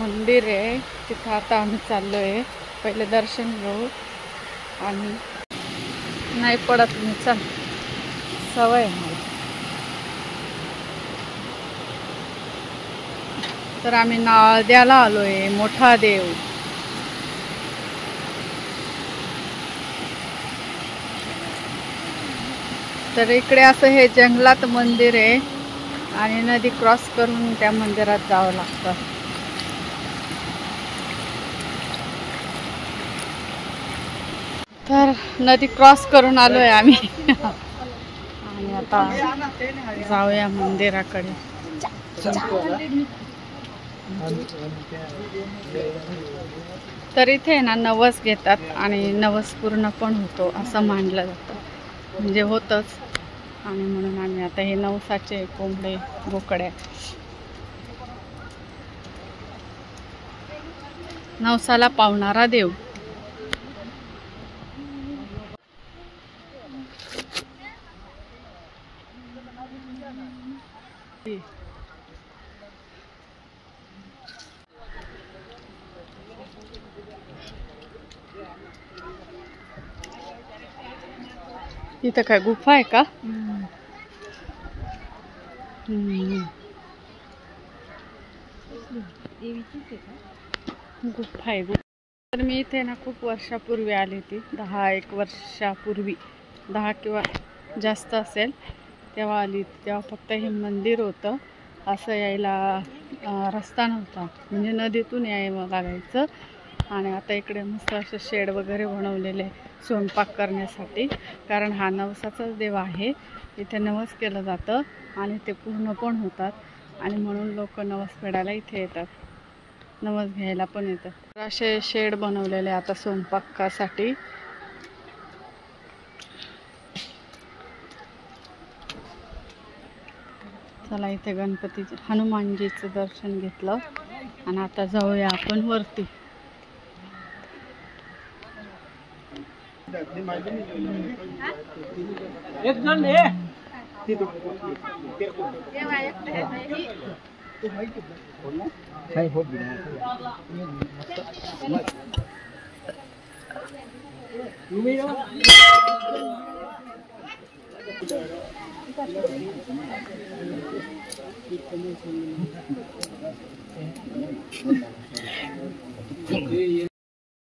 मंदिर आहे तिथं आता आम्ही चाललोय. पहिले दर्शन घेऊ आणि नाही पडत मी चल सवय आहे मला. तर आम्ही नाळद्याला आलोय. मोठा देव. तर इकडे असं हे जंगलात मंदिर आहे आणि नदी क्रॉस करून त्या मंदिरात जावं लागतं. तर नदी क्रॉस करून आलोय आम्ही आणि आता जाऊया मंदिराकडे. तर इथे ना नवस घेतात आणि नवस पूर्ण पण होतो असं मानलं जातं. म्हणजे होतच. आणि म्हणून आम्ही आता हे नवसाचे कोंबडे बोकड्या नवसाला पावणारा देव. इथं काय गुफा आहे का? गुफा आहे. तर मी इथे ना खूप वर्षापूर्वी आली होती. 10-1 वर्षापूर्वी 10 किंवा जास्त असेल तेव्हा आली. तेव्हा फक्त हे मंदिर होतं. असं यायला रस्ता नव्हता. म्हणजे नदीतून यायला लागायचं. आणि आता इकडे मस्त असं शेड वगैरे बनवलेले स्वयंपाक करण्यासाठी. कारण हा नवसाचाच देव आहे. इथे नवस केलं जातं आणि ते पूर्ण पण होतात. आणि म्हणून लोक नवस फेडायला इथे येतात. नवस घ्यायला पण येतात. असे शेड बनवलेले आता स्वयंपाकासाठी. चला इथे गणपतीचं हनुमानजीचं दर्शन घेतलं आणि आता जाऊया आपण वरती.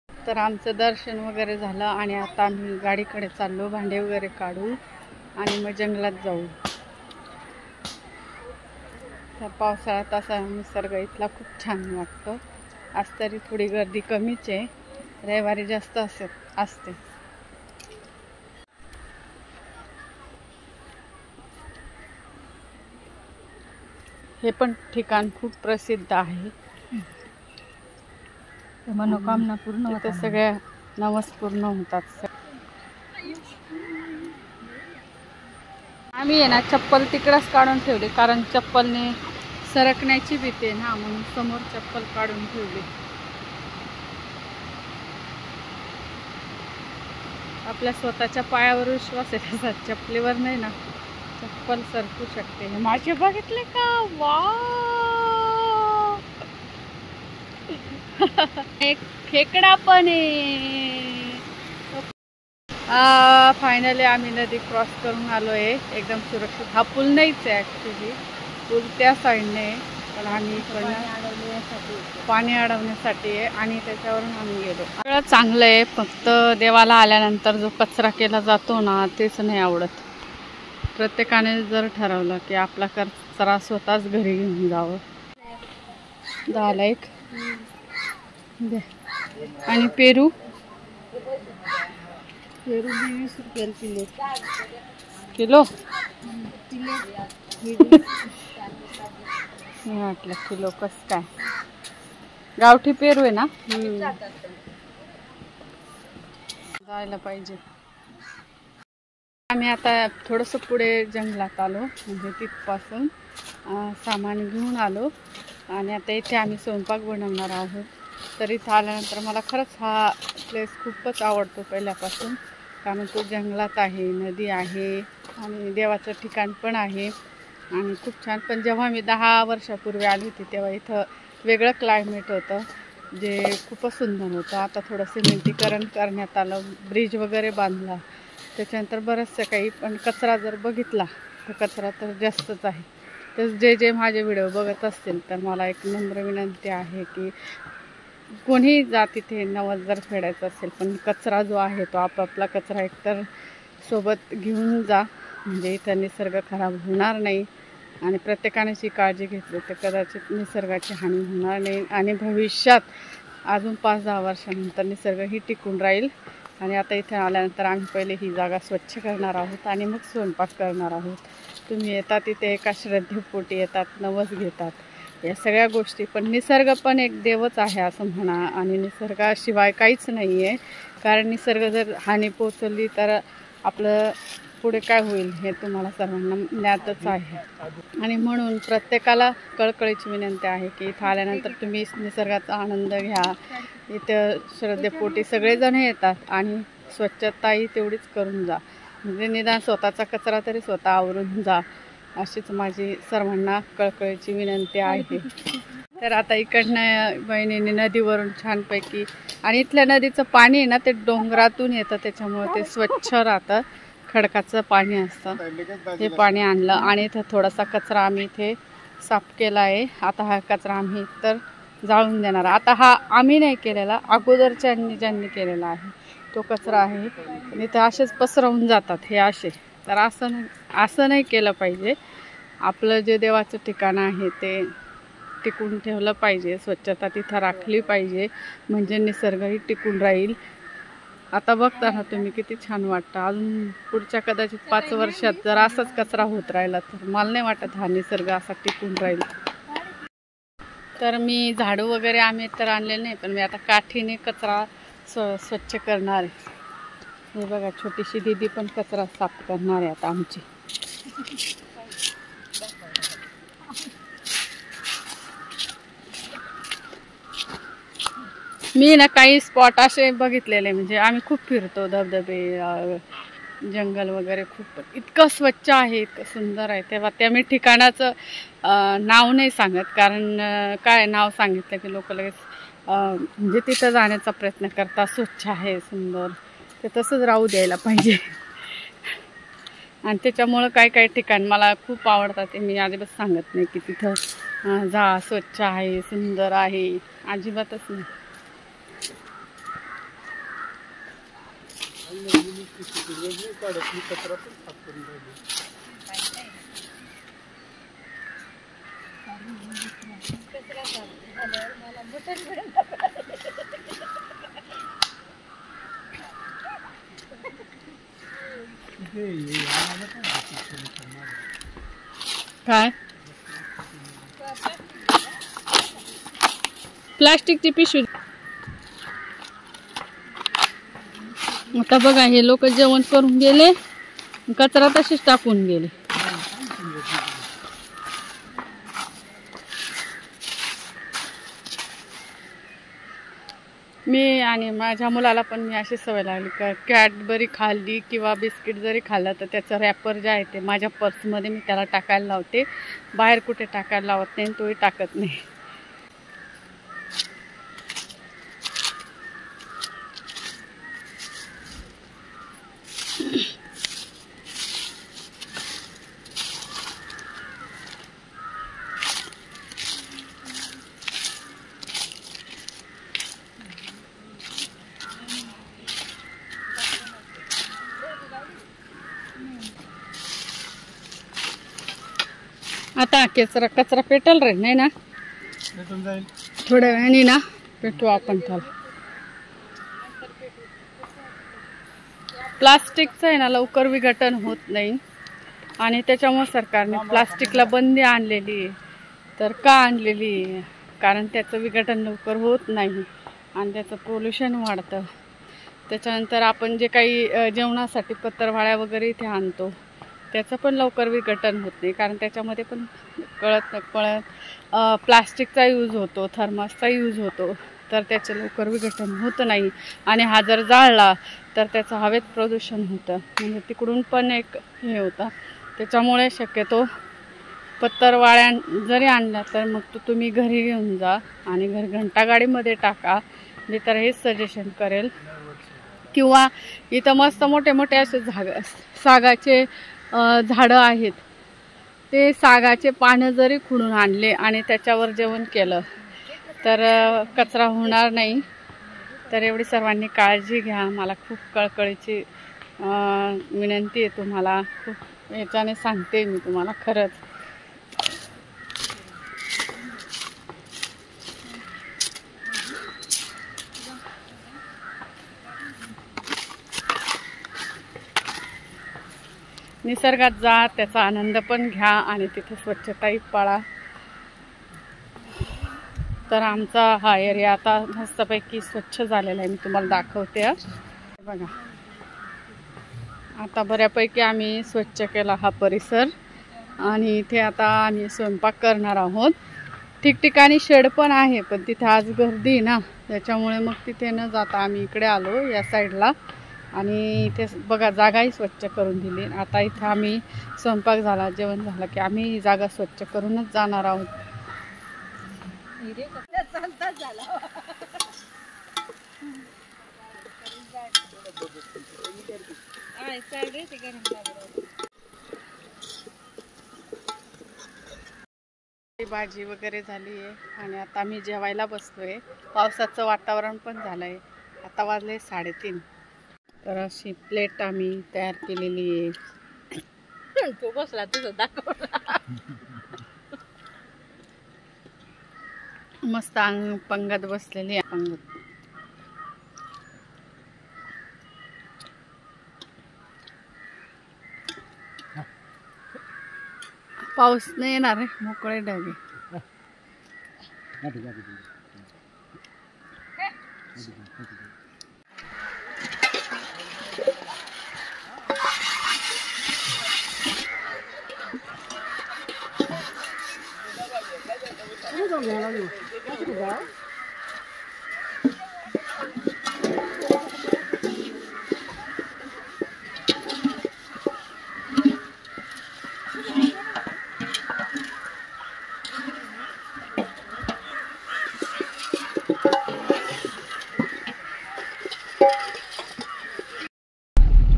तर आमचं दर्शन वगैरे झालं आणि आता आम्ही गाडीकडे चाललो. भांडे वगैरे काढू आणि मग जंगलात जाऊ. तर पावसाळ्यात असा निसर्ग इथला खूप छान वाटतो. आज तरी थोडी गर्दी कमीच आहे. रविवारी जास्त असते. हे पण ठिकाण खूप प्रसिद्ध आहे. मनोकामना पूर्ण होतात. सगळ्या नवस पूर्ण होतात. आम्ही आहे ना चप्पल तिकडच काढून ठेवली. कारण चप्पलने सरकण्याची भीती आहे ना, म्हणून समोर चप्पल काढून ठेवली. आपल्या स्वतःच्या पायावर विश्वास आहे त्याचा. चप्पलीवर नाही ना. चप्पल सरकू शकते. हे माझे बघितले का? वाव एक खेकडा पण आहे. फायनली आम्ही नदी क्रॉस करून आलोय एकदम सुरक्षित. हा पूल नाहीच आहे ॲक्च्युली. पूल त्या साईडने पण आम्ही पाणी अडवण्यासाठी आहे आणि त्याच्यावरून आम्ही गेलो. सगळं चांगलं आहे. फक्त देवाला आल्यानंतर जो कचरा केला जातो ना तेच नाही आवडत. प्रत्येकाने जर ठरवलं की आपला कचरा स्वतःच घरी घेऊन जावं. झालं एक आणि पेरू 20 रुपये किलो. मी म्हटलं किलो कसं काय. गावठी पेरू आहे ना. जायला पाहिजे. आम्ही आता थोडंसं पुढे जंगलात आलो. म्हणजे तिथपासून सामान घेऊन आलो आणि आता इथे आम्ही स्वयंपाक बनवणार आहोत. तर इथं आल्यानंतर मला खरंच हा प्लेस खूपच आवडतो पहिल्यापासून. कारण तो जंगलात आहे, नदी आहे आणि देवाचं ठिकाण पण आहे आणि खूप छान. पण जेव्हा मी 10 वर्षापूर्वी आली होती तेव्हा इथं वेगळं क्लायमेट होतं जे खूपच सुंदर होतं. आता थोडं सिमेंटीकरण करण्यात आलं, ब्रिज वगैरे बांधला, त्याच्यानंतर बरंचसं काही. पण कचरा जर बघितला तर कचरा तर जास्तच आहे. तर जे माझे व्हिडिओ बघत असतील तर मला एक नम्र विनंती आहे की कोणीही जा तिथे नवस जर फेडायचं असेल, पण कचरा जो आहे तो आपापला कचरा एकतर सोबत घेऊन जा, म्हणजे इथं निसर्ग खराब होणार नाही. आणि प्रत्येकाने जी काळजी घेतली तर कदाचित निसर्गाची हानी होणार नाही आणि भविष्यात अजून 5-10 वर्षानंतर निसर्ग ही टिकून राहील. आणि आता इथे आल्यानंतर आम्ही पहिले ही जागा स्वच्छ करणार आहोत आणि मग स्वयंपाक करणार आहोत. तुम्ही येतात तिथे एका श्रद्धेपोटी येतात, नवस घेतात, या सगळ्या गोष्टी. पण निसर्ग पण एक देवच आहे असं म्हणा, आणि निसर्गाशिवाय काहीच नाही आहे. कारण निसर्ग जर हानी पोचवली तर आपलं पुढे काय होईल हे तुम्हाला सर्वांना ज्ञातच आहे. आणि म्हणून प्रत्येकाला कळकळीची विनंती आहे की इथं आल्यानंतर तुम्ही निसर्गाचा आनंद घ्या. इथं श्रद्धेपोटी सगळेजण येतात आणि स्वच्छताही तेवढीच करून जा, म्हणजे निदान स्वतःचा कचरा तरी स्वतः आवरून जा, अशीच माझी सर्वांना कळकळीची विनंती आहे. तर आता इकडनं बहिणीने नदीवरून छानपैकी, आणि इथल्या नदीचं पाणी आहे ना ते डोंगरातून येतं, त्याच्यामुळे ते स्वच्छ राहतं, खडकाचं पाणी असतं. हे पाणी आणलं आणि इथं थोडासा कचरा आम्ही इथे साफ केला आहे. आता हा कचरा आम्ही तर जाळून देणार. आता हा आम्ही नाही केलेला, अगोदरच्यांनी ज्यांनी केलेला आहे तो कचरा आहे. आणि ते असेच पसरवून जातात हे असे. तर असं नाही केलं पाहिजे. आपलं जे देवाचं ठिकाण आहे ते टिकून ठेवलं पाहिजे, स्वच्छता तिथं राखली पाहिजे, म्हणजे निसर्गही टिकून राहील. आता बघता ना तुम्ही किती छान वाटतं. अजून पुढच्या कदाचित 5 वर्षात जर असाच कचरा होत राहिला तर मला नाही वाटत हा निसर्ग असा टिकून राहील. तर मी झाडू वगैरे आम्ही तर आणलेलं नाही, पण मी आता काठीने कचरा स्वच्छ करणार आहे. हे बघा, छोटीशी दीदी पण कचरा साफ करणार आहे आता आमची. मी ना काही स्पॉट असे बघितलेले, म्हणजे आम्ही खूप फिरतो, धबधबे, जंगल वगैरे, खूप इतकं स्वच्छ आहे, इतकं सुंदर आहे. तेव्हा त्या मी ठिकाणाचं नाव नाही सांगत, कारण काय नाव सांगितलं की लोक लगेच म्हणजे तिथं जाण्याचा प्रयत्न करतात. स्वच्छ आहे, सुंदर, ते तसंच राहू द्यायला पाहिजे. आणि त्याच्यामुळं काही ठिकाण मला खूप आवडतात, ते मी अजिबात सांगत नाही की तिथं जा, स्वच्छ आहे, सुंदर आहे, अजिबातच नाही. काय प्लास्टिकची पिशवी. आता बघा, हे लोक जेवण करून गेले, कचरा तशीच टाकून गेले. मी आणि माझ्या मुलाला पण मी अशी सवय लागली का कॅडबरी खाल्ली किंवा बिस्किट जरी खाल्लं तर त्याचं रॅपर जे आहे ते माझ्या पर्समध्ये मी त्याला टाकायला लावते. बाहेर कुठे टाकायला लावत नाही, तोही टाकत नाही. आता कचरा पेटल रे, नाही ना, थोड्या वेळाने ना पेटू आपण त्याला. प्लास्टिकचं आहे ना लवकर विघटन होत नाही, आणि त्याच्यामुळे सरकारने प्लास्टिकला बंदी आणलेली आहे. तर का आणलेली आहे? कारण त्याचं विघटन लवकर होत नाही आणि त्याचं पोल्युशन वाढतं. त्याच्यानंतर आपण जे काही जेवणासाठी पत्रावळ्या वगैरे इथे आणतो त्याचं पण लवकर विघटन होत नाही, कारण त्याच्यामध्ये पण कळत प्लास्टिकचा यूज होतो, थर्मासचा यूज होतो, तर त्याचं लवकर विघटन होत नाही. आणि हा जर जाळला तर त्याचं हवेत प्रदूषण होतं, म्हणजे तिकडून पण एक हे होतं. त्याच्यामुळे शक्यतो पत्तरवाळ्या जरी आणल्या तर मग तुम्ही घरी घेऊन जा आणि घंटागाडीमध्ये टाका. मी तर हेच सजेशन करेल. किंवा इथं मस्त मोठे मोठे असे सागाचे झाडं आहेत. ते सागाचे पानं जरी खुडून आणले आणि त्याच्यावर जेवण केलं तर कचरा होणार नाही. तर एवढी सर्वांनी काळजी घ्या. मला खूप कळकळीची विनंती आहे तुम्हाला. खूप याच्याने सांगते मी तुम्हाला खरंच. निसर्गात जा, त्याचा आनंद पण घ्या आणि तिथे स्वच्छताही पाळा. तर आमचा हा एरिया आता मस्तपैकी स्वच्छ झालेला आहे. मी तुम्हाला दाखवते. बघा, आता बऱ्यापैकी आम्ही स्वच्छ केला हा परिसर आणि इथे आता आम्ही स्वयंपाक करणार आहोत. ठिकठिकाणी शेड पण आहे, पण तिथे आज गर्दी ना, त्याच्यामुळे मग तिथे न जाता आम्ही इकडे आलो या साईडला आणि इथे बघा जागाही स्वच्छ करून दिली. आता इथे आम्ही स्वयंपाक झाला, जेवण झालं की आम्ही ही जागा स्वच्छ करूनच जाणार आहोत. भाजी वगैरे झाली आहे आणि आता मी जेवायला बसलोय. पावसाचं वातावरण पण झालंय. आता वाजले 3:30. तर अशी प्लेट आम्ही तयार केलेली आहे. तो बसला तुझं दाखवला. मस्त पंगत बसलेली आहे. पंगत पाऊस नाही येणार आहे, मोकळे ढग आहे.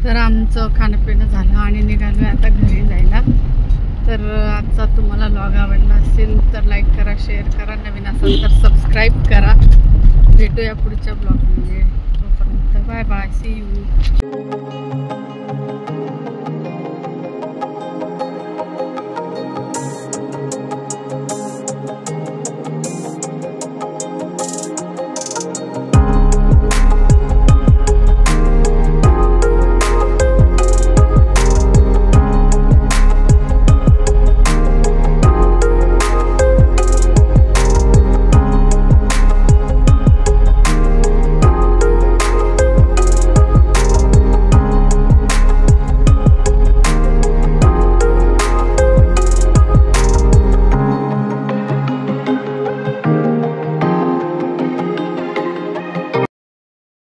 तर आमचं खाणंपिणं झालं आणि निघालो आता घरी जायला. तर आजचा तुम्हाला व्लॉग आवडला असेल तर लाईक करा, शेअर करा, नवीन असेल तर सबस्क्राईब करा. भेटूया पुढच्या ब्लॉगमध्ये. तोपर्यंत बाय बाय, सी यू.